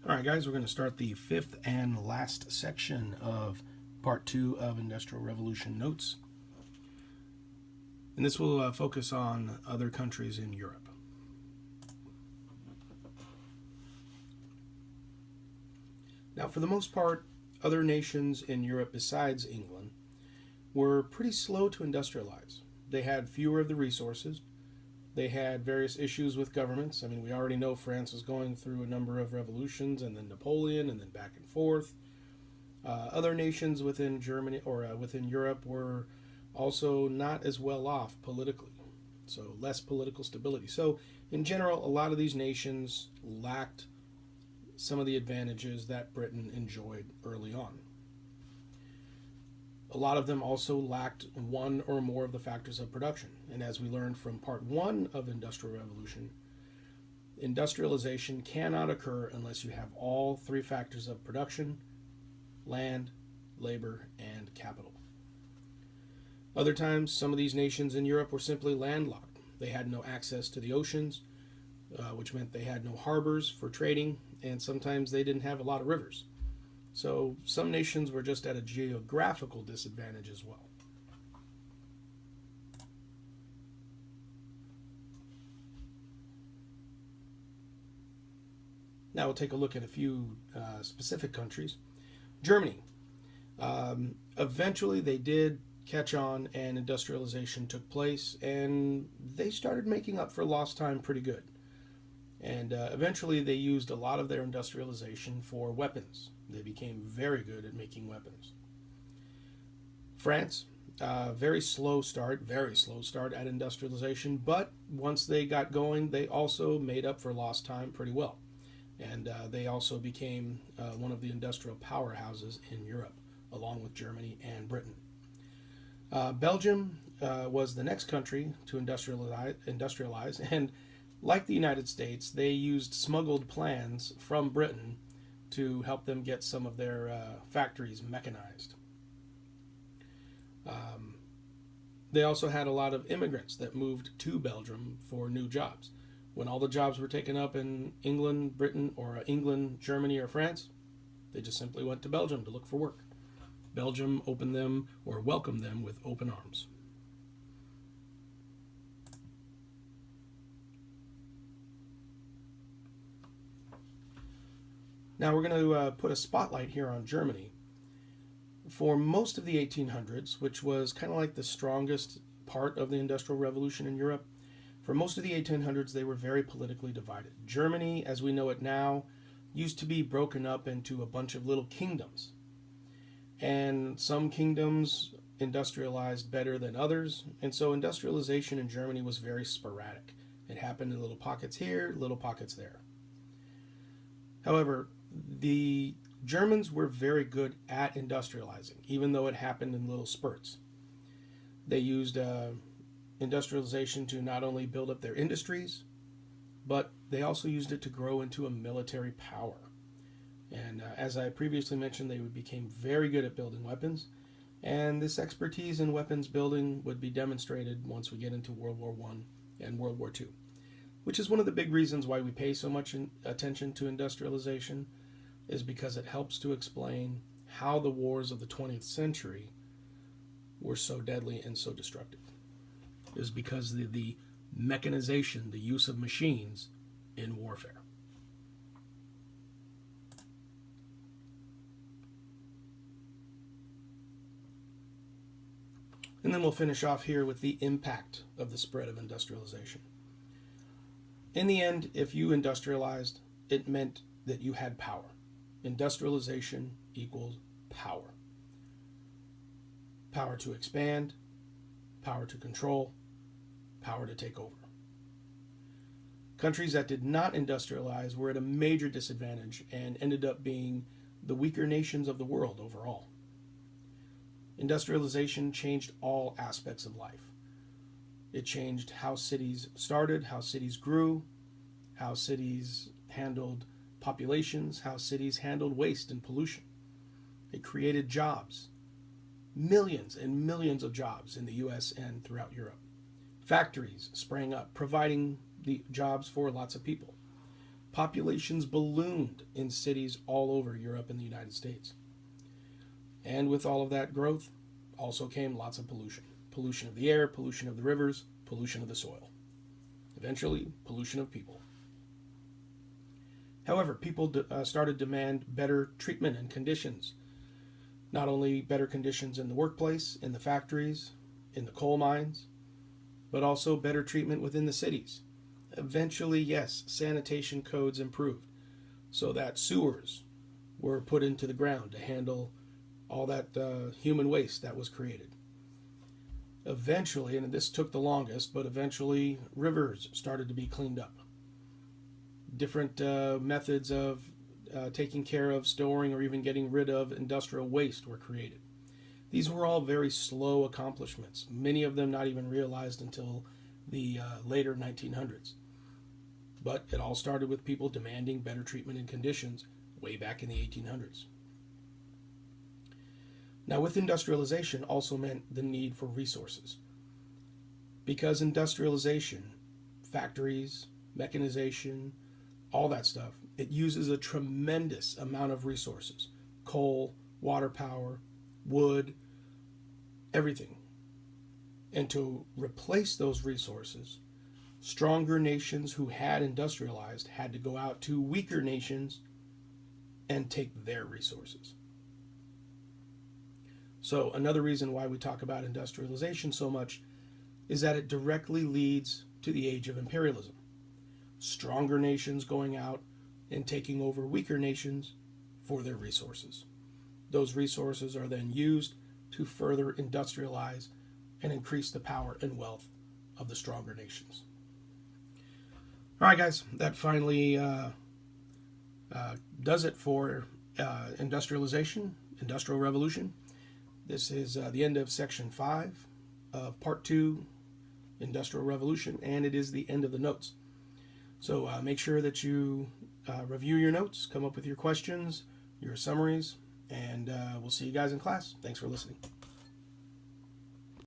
All right, guys, we're going to start the fifth and last section of part 2 of Industrial Revolution Notes. And this will focus on other countries in Europe. Now, for the most part, other nations in Europe besides England were pretty slow to industrialize. They had fewer of the resources. They had various issues with governments. I mean, we already know France was going through a number of revolutions, and then Napoleon, and then back and forth. Other nations within Germany or within Europe were also not as well off politically, so less political stability. So, in general, a lot of these nations lacked some of the advantages that Britain enjoyed early on. A lot of them also lacked one or more of the factors of production. And as we learned from part 1 of Industrial Revolution, industrialization cannot occur unless you have all 3 factors of production: land, labor, and capital. Other times, some of these nations in Europe were simply landlocked. They had no access to the oceans, which meant they had no harbors for trading, and sometimes they didn't have a lot of rivers. So some nations were just at a geographical disadvantage as well. Now we'll take a look at a few specific countries. Germany. Eventually they did catch on and industrialization took place, and they started making up for lost time pretty good. And eventually they used a lot of their industrialization for weapons. They became very good at making weapons. France, very slow start at industrialization, but once they got going, they also made up for lost time pretty well. And they also became one of the industrial powerhouses in Europe, along with Germany and Britain. Belgium was the next country to industrialize, and like the United States, they used smuggled plans from Britain to help them get some of their factories mechanized. They also had a lot of immigrants that moved to Belgium for new jobs. When all the jobs were taken up in England, Britain, or England, Germany, or France, they just simply went to Belgium to look for work. Belgium opened them or welcomed them with open arms. Now we're going to put a spotlight here on Germany. For most of the 1800s, which was kind of like the strongest part of the Industrial Revolution in Europe, for most of the 1800s they were very politically divided. Germany, as we know it now, used to be broken up into a bunch of little kingdoms. And some kingdoms industrialized better than others, and so industrialization in Germany was very sporadic. It happened in little pockets here, little pockets there. However, the Germans were very good at industrializing, even though it happened in little spurts. They used industrialization to not only build up their industries, but they also used it to grow into a military power. And as I previously mentioned, they became very good at building weapons, and this expertise in weapons building would be demonstrated once we get into World War I and World War II, which is one of the big reasons why we pay so much attention to industrialization, is because it helps to explain how the wars of the 20th century were so deadly and so destructive. It was because of the mechanization, the use of machines in warfare. And then we'll finish off here with the impact of the spread of industrialization. In the end, if you industrialized, it meant that you had power. Industrialization equals power. Power to expand, power to control, power to take over. Countries that did not industrialize were at a major disadvantage and ended up being the weaker nations of the world overall. Industrialization changed all aspects of life. It changed how cities started, how cities grew, how cities handled populations, how cities handled waste and pollution. It created jobs, millions and millions of jobs in the US and throughout Europe. Factories sprang up, providing the jobs for lots of people. Populations ballooned in cities all over Europe and the United States. And with all of that growth also came lots of pollution. Pollution of the air, pollution of the rivers, pollution of the soil. Eventually, pollution of people. However, people started to demand better treatment and conditions. Not only better conditions in the workplace, in the factories, in the coal mines, but also better treatment within the cities. Eventually, yes, sanitation codes improved so that sewers were put into the ground to handle all that human waste that was created. Eventually, and this took the longest, but eventually rivers started to be cleaned up. Different methods of taking care of, storing, or even getting rid of industrial waste were created. These were all very slow accomplishments, many of them not even realized until the later 1900s. But it all started with people demanding better treatment and conditions way back in the 1800s. Now, with industrialization also meant the need for resources. Because industrialization, factories, mechanization, all that stuff, it uses a tremendous amount of resources. Coal, water power, wood, everything. And to replace those resources, stronger nations who had industrialized had to go out to weaker nations and take their resources. So another reason why we talk about industrialization so much is that it directly leads to the age of imperialism. Stronger nations going out and taking over weaker nations for their resources. Those resources are then used to further industrialize and increase the power and wealth of the stronger nations. All right, guys, that finally does it for industrialization, industrial revolution. This is the end of section 5 of part 2, industrial revolution, and it is the end of the notes. So make sure that you review your notes, come up with your questions, your summaries, and we'll see you guys in class. Thanks for listening.